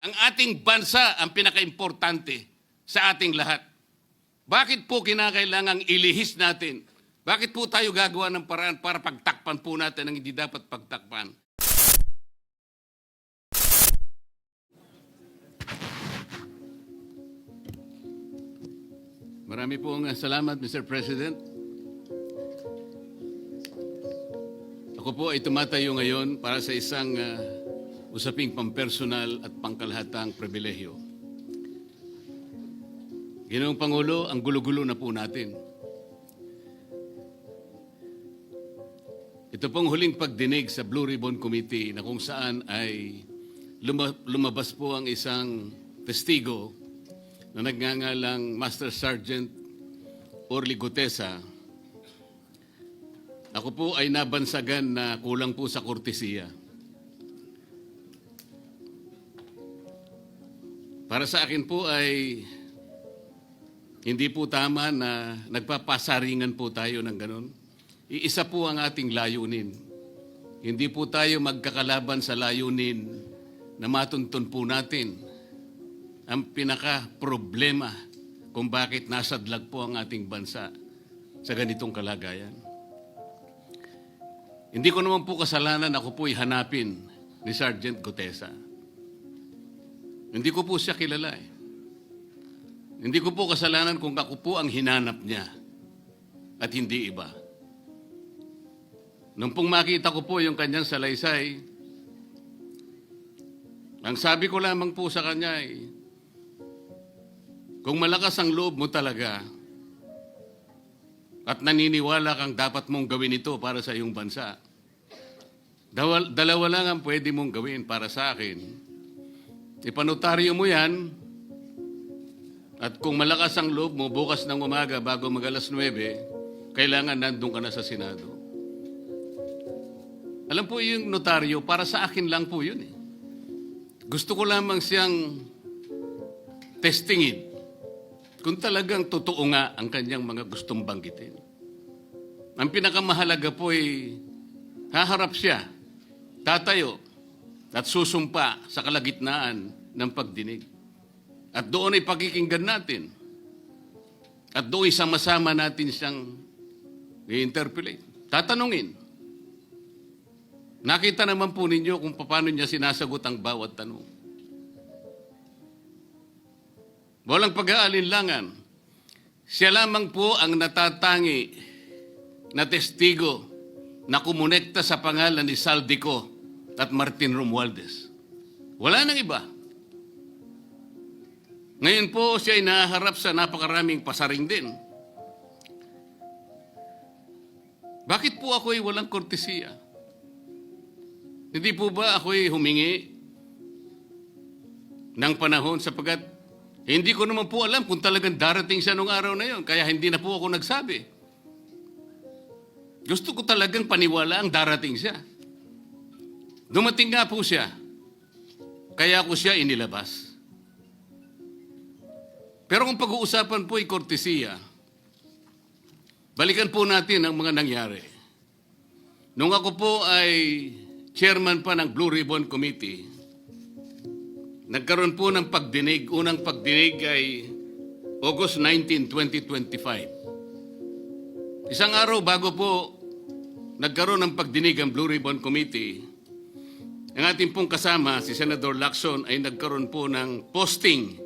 Ang ating bansa ang pinakaimportante sa ating lahat. Bakit po kinakailangang ilihis natin? Bakit po tayo gagawa ng paraan para pagtakpan po natin ang hindi dapat pagtakpan? Marami pong salamat, Mr. President. Ako po ay tumatayo ngayon para sa isang usaping pampersonal at pangkalahatang pribilehyo. Ginoong Pangulo, ang gulo-gulo na po natin. Ito pong huling pagdinig sa Blue Ribbon Committee na kung saan ay lumabas po ang isang testigo na nagngangalang Master Sergeant Orly Gutesa. Ako po ay nabansagan na kulang po sa kortesiya. Para sa akin po ay hindi po tama na nagpapasaringan po tayo ng ganun. Iisa po ang ating layunin. Hindi po tayo magkakalaban sa layunin na matuntun po natin ang pinaka-problema kung bakit nasadlag po ang ating bansa sa ganitong kalagayan. Hindi ko naman po kasalanan ako po'y hanapin ni Sergeant Gutesa. Hindi ko po siya kilala eh. Hindi ko po kasalanan kung ako po ang hinanap niya at hindi iba. Nung pong makita ko po yung kanyang salaysay, ang sabi ko lamang po sa kanya ay, kung malakas ang loob mo talaga at naniniwala kang dapat mong gawin ito para sa iyong bansa, dalawa lang ang pwede mong gawin para sa akin. Ipanotaryo mo yan at kung malakas ang loob mo, bukas ng umaga bago mag-alas 9, kailangan nandun ka na sa Senado. Alam po yung notaryo, para sa akin lang po yun eh. Gusto ko lamang siyang testingin kung talagang totoo nga ang kanyang mga gustong banggitin. Ang pinakamahalaga po ay haharap siya, tatayo, at susumpa sa kalagitnaan ng pagdinig. At doon ay pakikinggan natin. At doon ay sama-sama natin siyang i-interpolate. Tatanungin. Nakita naman po ninyo kung paano niya sinasagot ang bawat tanong. Walang pag-aalinlangan. Siya lamang po ang natatangi na testigo na kumonekta sa pangalan ni Saldico at Martin Romualdez. Wala nang iba. Ngayon po siya ay naharap sa napakaraming pasaring din. Bakit po ako ay walang kortesiya? Hindi po ba ako ay humingi ng panahon sapagkat hindi ko naman po alam kung talagang darating siya nung araw na yon, kaya hindi na po ako nagsabi. Gusto ko talagang paniwala ang darating siya. Dumating nga po siya, kaya ko siya inilabas. Pero kung pag-uusapan po ay kortesiya, balikan po natin ang mga nangyari. Nung ako po ay chairman pa ng Blue Ribbon Committee, nagkaroon po ng pagdinig. Unang pagdinig ay August 19, 2025. Isang araw bago po nagkaroon ng pagdinig ang Blue Ribbon Committee, ang ating pong kasama, si Senador Lacson, ay nagkaroon po ng posting.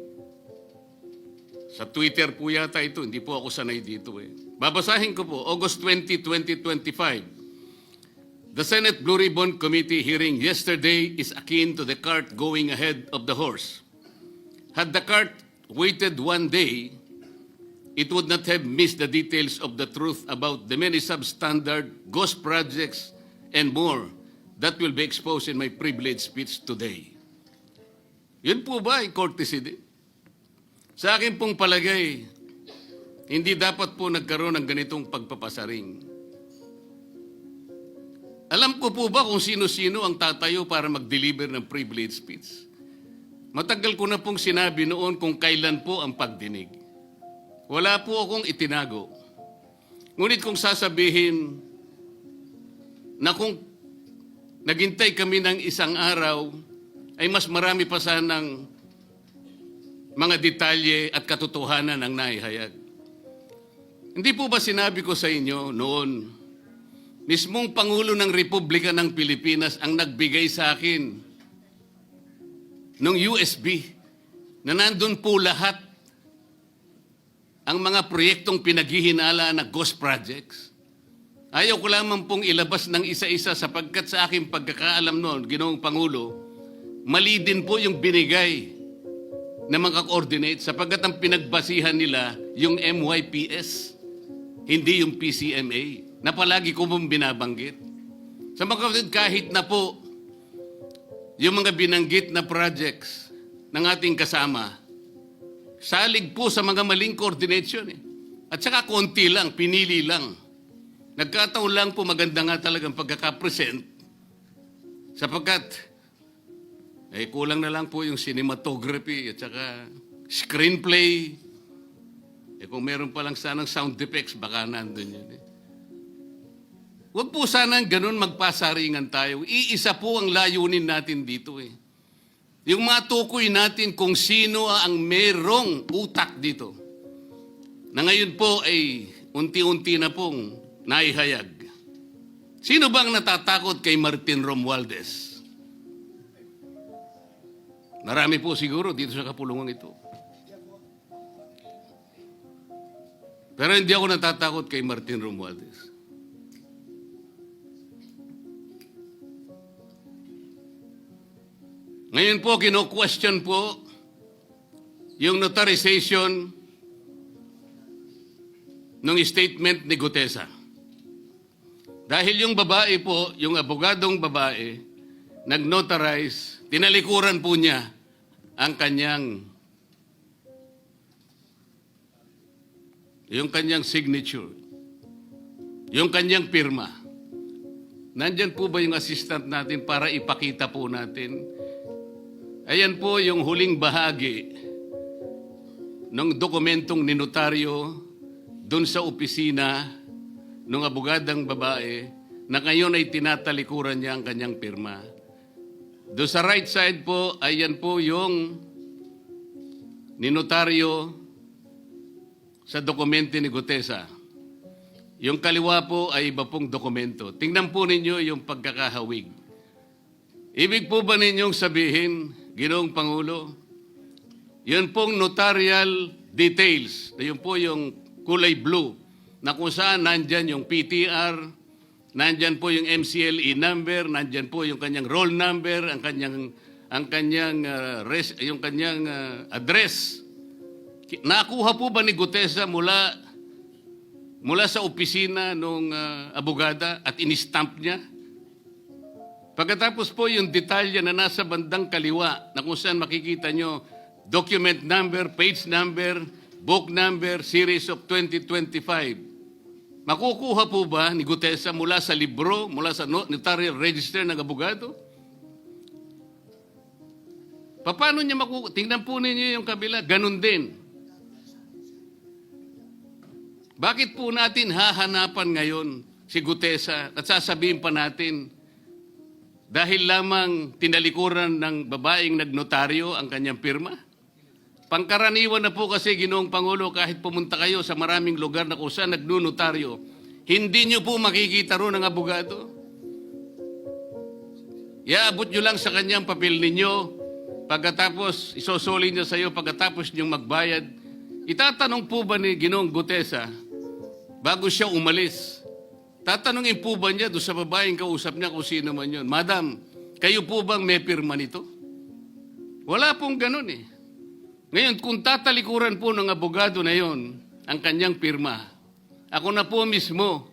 Sa Twitter po yata ito, hindi po ako sanay dito eh. Babasahin ko po, August 20, 2025. The Senate Blue Ribbon Committee hearing yesterday is akin to the cart going ahead of the horse. Had the cart waited one day, it would not have missed the details of the truth about the many substandard ghost projects and more that will be exposed in my privileged speech today. Yun po ba ay courtesy din? Sa akin pong palagay, hindi dapat po nagkaroon ng ganitong pagpapasaring. Alam ko po ba kung sino-sino ang tatayo para mag-deliver ng privileged speech? Matagal ko na pong sinabi noon kung kailan po ang pagdinig. Wala po akong itinago. Ngunit kung sasabihin na kung naghintay kami ng isang araw ay mas marami pa sanang mga detalye at katotohanan ang naihayag. Hindi po ba sinabi ko sa inyo noon, mismong Pangulo ng Republika ng Pilipinas ang nagbigay sa akin ng USB na nandun po lahat ang mga proyektong pinaghihinala na ghost projects. Ayaw ko lamang pong ilabas ng isa-isa sapagkat sa aking pagkakaalam noon, Ginoong Pangulo, mali din po yung binigay na mga coordinate sapagkat ang pinagbasihan nila yung MYPS, hindi yung PCMA, na palagi ko pong binabanggit. Sa mga kapatid, kahit na po yung mga binanggit na projects ng ating kasama, salig po sa mga maling coordination. At saka konti lang, pinili lang. Nagkataon lang po maganda nga talagang pagkakapresent sapagkat kulang na lang po yung cinematography at saka screenplay. Kung meron pa lang sanang sound effects, baka nandun yun. Huwag po sanang ganun magpasaringan tayo. Iisa po ang layunin natin dito. Yung matukoy natin kung sino ang merong utak dito. Na ngayon po ay unti-unti na pong naihayag. Sino bang natatakot kay Martin Romualdez? Marami po siguro dito sa kapulungan ito. Pero hindi ako natatakot kay Martin Romualdez. Ngayon po, kino-question po yung notarization ng statement ni Gutesa. Dahil yung babae po, yung abogadong babae, nag-notarize, tinalikuran po niya ang yung kanyang signature, yung kanyang pirma. Nandyan po ba yung assistant natin para ipakita po natin? Ayan po yung huling bahagi ng dokumentong ninotaryo doon sa opisina ng abogadang babae na ngayon ay tinatalikuran niya ang kanyang pirma. Doon sa right side po, ayan po yung ninotaryo sa dokumento ni Gutesa. Yung kaliwa po ay iba pong dokumento. Tingnan po ninyo yung pagkakahawig. Ibig po ba ninyong sabihin, Ginoong Pangulo, yun pong notarial details, na yun po yung kulay blue, na kung saan nandyan yung PTR, nandyan po yung MCLE number, nandyan po yung kanyang roll number, yung kanyang address. Nakuha po ba ni Gutesa mula sa opisina ng abogada at in-stamp niya? Pagkatapos po yung detalye na nasa bandang kaliwa na kung saan makikita nyo document number, page number, book number, series of 2025. Makukuha po ba ni Gutesa mula sa libro, mula sa notarial register ng abogado? Paano niya makukuha? Tingnan po ninyo yung kabila, ganun din. Bakit po natin hahanapan ngayon si Gutesa at sasabihin pa natin dahil lamang tinalikuran ng babaeng nagnotaryo ang kanyang pirma? Pangkaraniwan na po kasi, Ginoong Pangulo, kahit pumunta kayo sa maraming lugar na kung saan nagnotaryo, hindi nyo po makikita ron ang abogado. Iaabot nyo lang sa kanyang papel ninyo, pagkatapos isosoli niya sa iyo, pagkatapos nyo magbayad. Itatanong po ba ni Ginoong Gutesa, bago siya umalis, tatanungin po ba niya doon sa babaeng kausap niya kung sino man yun, Madam, kayo po bang may pirma nito? Wala pong ganun eh. Ngayon, kung tatalikuran po ng abogado na yon ang kanyang pirma, ako na po mismo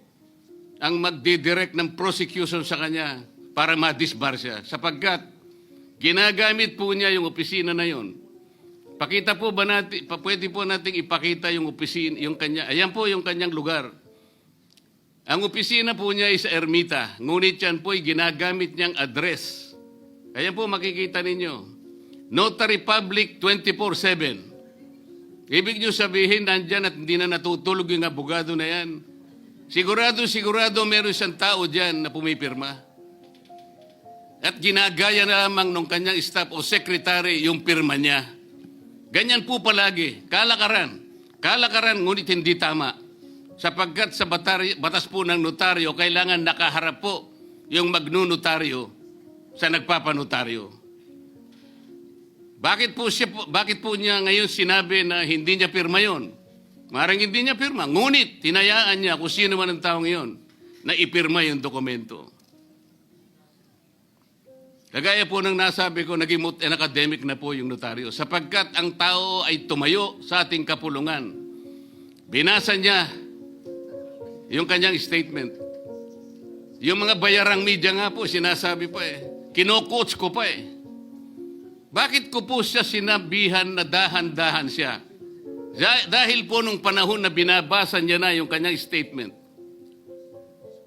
ang magdidirect ng prosecution sa kanya para ma-disbar siya. Sapagkat ginagamit po niya yung opisina na yon. Pakita po ba natin, pwede po nating ipakita yung opisina, yung kanya, ayan po yung kanyang lugar. Ang opisina po niya ay sa Ermita, ngunit yan po ay ginagamit niyang address. Ayan po makikita ninyo. Notary Public 24/7. Ibig niyo sabihin, nandyan at hindi na natutulog yung abogado na yan. Sigurado meron siyang tao dyan na pumipirma. at ginagaya na lamang ng kanyang staff o secretary yung pirma niya. Ganyan po palagi, kalakaran. Kalakaran ngunit hindi tama. Sapagkat sa batas po ng notaryo, kailangan nakaharap po yung magnunotaryo sa nagpapanotaryo. Bakit po niya ngayon sinabi na hindi niya pirma yon? Maring hindi niya pirma. Ngunit, tinayaan niya kung sino man ang taong iyon na ipirma yung dokumento. Kagaya po ng nasabi ko, naging academic na po yung notaryo. Sapagkat ang tao ay tumayo sa ating kapulungan. Binasa niya yung kanyang statement. Yung mga bayarang media nga po, sinasabi pa kino-coach ko pa Bakit ko po siya sinabihan na dahan-dahan siya? Dahil po nung panahon na binabasa niya na yung kanyang statement,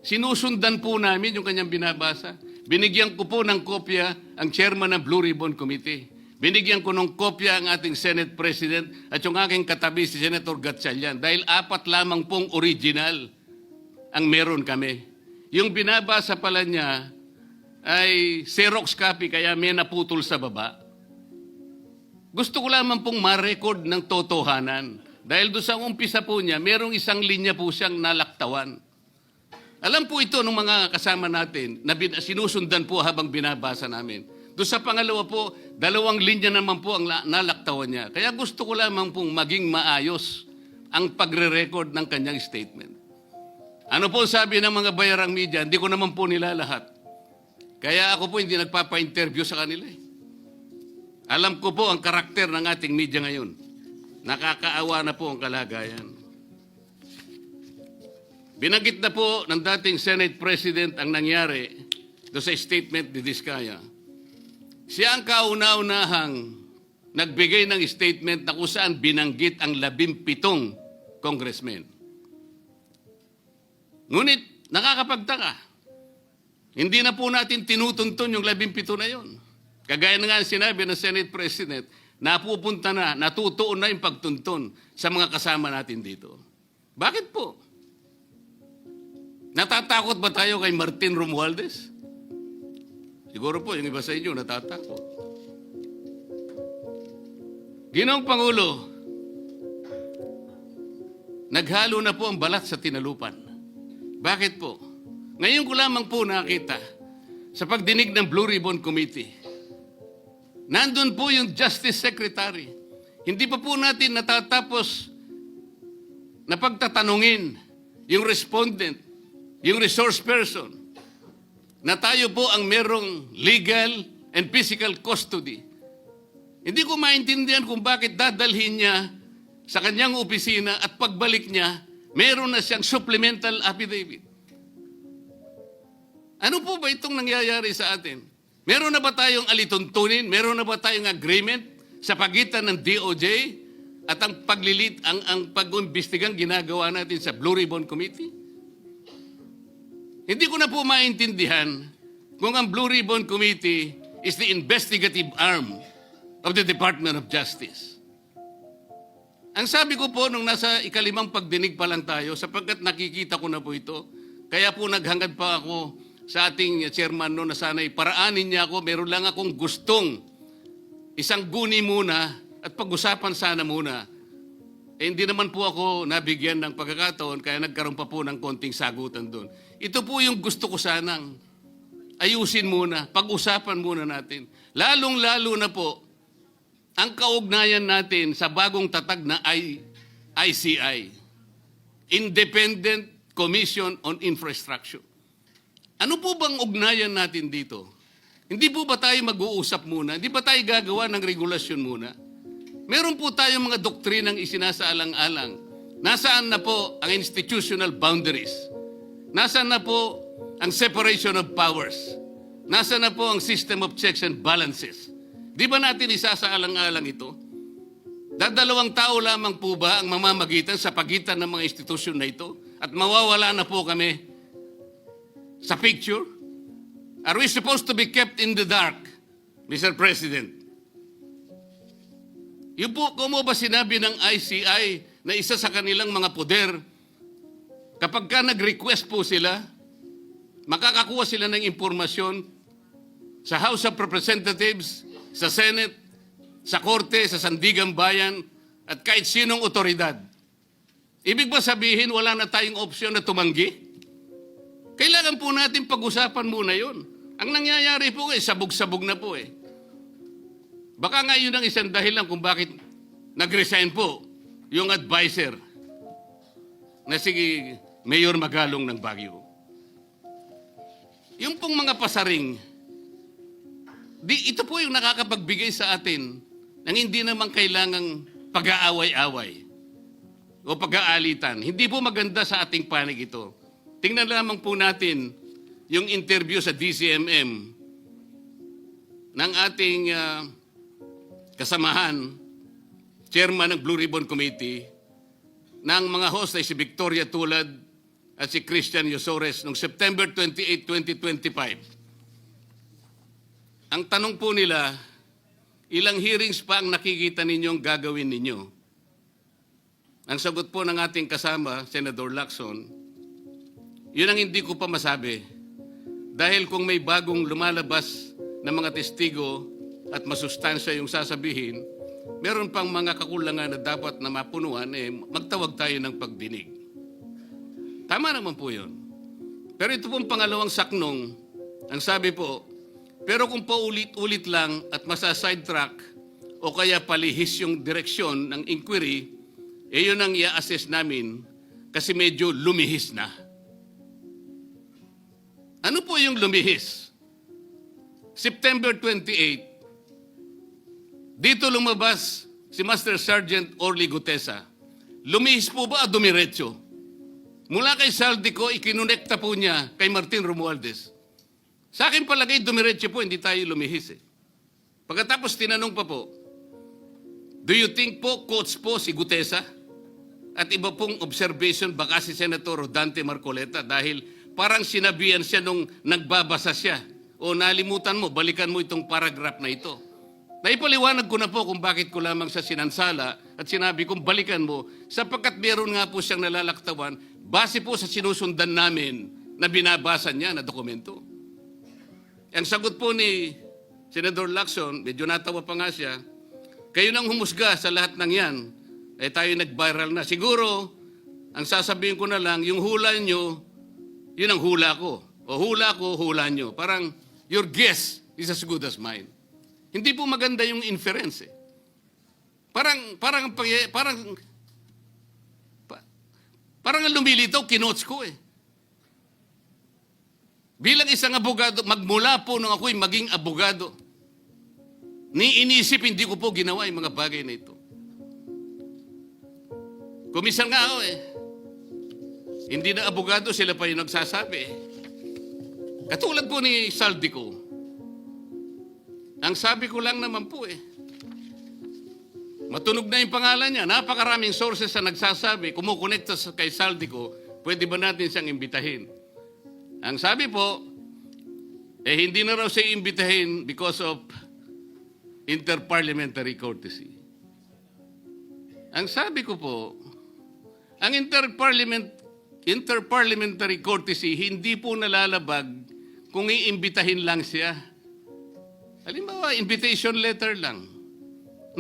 sinusundan po namin yung kanyang binabasa. Binigyan ko po ng kopya ang chairman ng Blue Ribbon Committee. Binigyan ko ng kopya ang ating Senate President at yung aking katabi si Senator Gatchalian dahil 4 lamang pong original ang meron kami. Yung binabasa pala niya ay Xerox copy kaya may naputol sa baba. Gusto ko lamang pong ma-record ng totohanan. Dahil doon sa umpisa po niya, merong isang linya po siyang nalaktawan. Alam po ito ng mga kasama natin na sinusundan po habang binabasa namin. Doon sa pangalawa po, 2 linya naman po ang nalaktawan niya. Kaya gusto ko lamang pong maging maayos ang pagre-record ng kanyang statement. Ano po sabi ng mga bayarang media? Hindi ko naman po nila lahat. Kaya ako po hindi nagpapa-interview sa kanila Alam ko po ang karakter ng ating media ngayon. Nakakaawa na po ang kalagayan. Binanggit na po ng dating Senate President ang nangyari do sa statement ni Diskaya. Siya ang kauna-unahang nagbigay ng statement na kung saan binanggit ang 17 congressmen. Ngunit nakakapagtaka. Hindi na po natin tinutuntun yung 17 na yon. Kagaya na nga sinabi ng Senate President, napupunta na, natutuon na yung pagtuntun sa mga kasama natin dito. Bakit po? Natatakot ba tayo kay Martin Romualdez? Siguro po, yung iba sa inyo natatakot. Ginoong Pangulo, naghalo na po ang balat sa tinalupan. Bakit po? Ngayon ko lamang po nakita sa pagdinig ng Blue Ribbon Committee. Nandun po yung Justice Secretary. Hindi pa po natin natatapos na pagtatanungin yung respondent, yung resource person, na tayo po ang merong legal and physical custody. Hindi ko maintindihan kung bakit dadalhin niya sa kanyang opisina at pagbalik niya, meron na siyang supplemental affidavit. Ano po ba itong nangyayari sa atin? Meron na ba tayong alituntunin? Meron na ba tayong agreement sa pagitan ng DOJ at ang pag-imbestigang ginagawa natin sa Blue Ribbon Committee? Hindi ko na po maintindihan kung ang Blue Ribbon Committee is the investigative arm of the Department of Justice. Ang sabi ko po nung nasa ikalimang pagdinig pa lang tayo, sapagkat nakikita ko na po ito, kaya po naghangad pa ako sa ating chairman no na sana'y paraanin niya ako, meron lang akong gustong isang guni muna at pag-usapan sana muna. Hindi naman po ako nabigyan ng pagkakataon kaya nagkaroon pa po ng konting sagutan doon. Ito po yung gusto ko sanang ayusin muna, pag-usapan muna natin. Lalong-lalo na po ang kaugnayan natin sa bagong tatag na ICI, Independent Commission on Infrastructure. Ano po bang ugnayan natin dito? Hindi po ba tayo mag-uusap muna? Hindi ba tayo gagawa ng regulasyon muna? Meron po tayong mga doktrinang isinasaalang-alang. Nasaan na po ang institutional boundaries? Nasaan na po ang separation of powers? Nasaan na po ang system of checks and balances? Di ba natin isasaalang-alang ito? Dadalawang tao lamang po ba ang mamamagitan sa pagitan ng mga institusyon na ito? At mawawala na po kami sa picture? Are we supposed to be kept in the dark, Mr. President? Yung po, kung mo ba sinabi ng ICI na isa sa kanilang mga poder, kapag ka nag-request po sila, makakakuha sila ng impormasyon sa House of Representatives, sa Senate, sa Korte, sa Sandigang Bayan, at kahit sinong otoridad. Ibig ba sabihin wala na tayong opsyon na tumanggi? Kailangan po natin pag-usapan muna yun. Ang nangyayari po sabog-sabog na po eh. Baka nga yun ang isang dahilan kung bakit nag-resign po yung advisor na si Mayor Magalong ng Baguio. Yung pong mga pasaring, ito po yung nakakapagbigay sa atin ng hindi naman kailangang pag-aaway-away o pag-aalitan. Hindi po maganda sa ating panig ito. Tingnan lamang po natin yung interview sa DCMM ng ating kasamahan, chairman ng Blue Ribbon Committee, ng mga host ay si Victoria Tulad at si Christian Yosores noong September 28, 2025. Ang tanong po nila, ilang hearings pa ang nakikita ninyong gagawin ninyo? Ang sagot po ng ating kasama, Senator Lacson, yun ang hindi ko pa masabi. Dahil kung may bagong lumalabas na mga testigo at masustansya yung sasabihin, meron pang mga kakulangan na dapat na mapunuan, magtawag tayo ng pagdinig. Tama naman po yun. Pero ito pong pangalawang saknong, ang sabi po, pero kung paulit-ulit lang at masa-sidetrack o kaya palihis yung direksyon ng inquiry, yun ang i-assess namin kasi medyo lumihis na. Ano po yung lumihis? September 28, dito lumabas si Master Sergeant Orly Gutesa. Lumihis po ba o dumiretso? Mula kay Saldico, ikinonekta po niya kay Martin Romualdez. Sa akin palagay, dumiretso po, hindi tayo lumihis eh. Pagkatapos tinanong pa po, do you think po, coach po si Gutesa? At iba pong observation, baka si Senator Dante Marcoleta dahil parang sinabihan siya nung nagbabasa siya. O nalimutan mo, balikan mo itong paragraph na ito. Naipaliwanag ko na po kung bakit ko lamang siya sinansala at sinabi kong balikan mo sapagkat meron nga po siyang nalalaktawan base po sa sinusundan namin na binabasa niya na dokumento. Ang sagot po ni Senator Lacson, medyo natawa pa nga siya, kayo nang humusga sa lahat ng yan, tayo nag-viral na. Siguro, ang sasabihin ko na lang, yung hula nyo, yun ang hula ko. O hula ko, hula nyo. Parang, your guess is as good as mine. Hindi po maganda yung inference eh. Parang ang lumilitaw, kinots ko eh. Bilang isang abogado, magmula po nung ako'y maging abogado, inisip hindi ko po ginawa yung mga bagay na ito. Kumisan nga ako eh. Hindi na abogado, sila pa yung nagsasabi eh. Katulad po ni Saldico, ang sabi ko lang naman po eh, matunog na yung pangalan niya. Napakaraming sources na nagsasabi, kumukonekta kay Saldico, pwede ba natin siyang imbitahin? Ang sabi po, hindi na raw siya imbitahin because of interparliamentary courtesy. Ang sabi ko po, ang interparliamentary courtesy hindi po nalalabag kung iimbitahin lang siya. Halimbawa, invitation letter lang.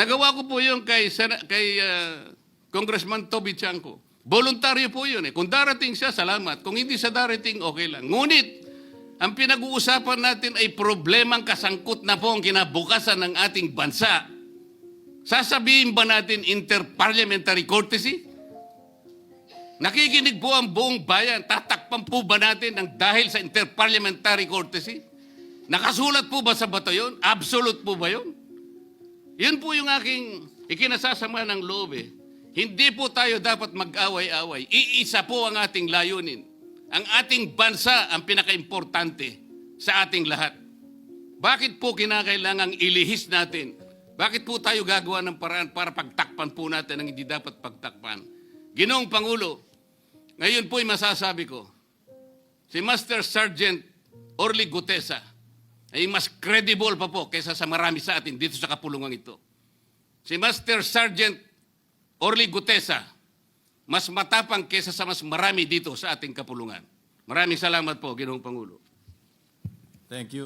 Nagawa ko po yun kay Congressman Toby Chanco. Voluntaryo po yun eh. Kung darating siya, salamat. Kung hindi siya darating, okay lang. Ngunit, ang pinag-uusapan natin ay problemang kasangkot na po ang kinabukasan ng ating bansa. Sasabihin ba natin interparliamentary courtesy? Nakikinig po ang buong bayan. Tatakpan po ba natin ang dahil sa interparliamentary courtesy? Nakasulat po ba sa bato yun? Absolute po ba yun? Yun po yung aking ikinasasama ng loob eh. Hindi po tayo dapat mag-away-away. Iisa po ang ating layunin. Ang ating bansa ang pinaka-importante sa ating lahat. Bakit po kinakailangang ilihis natin? Bakit po tayo gagawa ng paraan para pagtakpan po natin ang hindi dapat pagtakpan? Ginoong Pangulo, ngayon po'y masasabi ko, si Master Sergeant Orly Gutesa ay mas credible pa po kaysa sa marami sa atin dito sa kapulungan ito. Si Master Sergeant Orly Gutesa, mas matapang kaysa sa mas marami dito sa ating kapulungan. Maraming salamat po, Ginoong Pangulo. Thank you.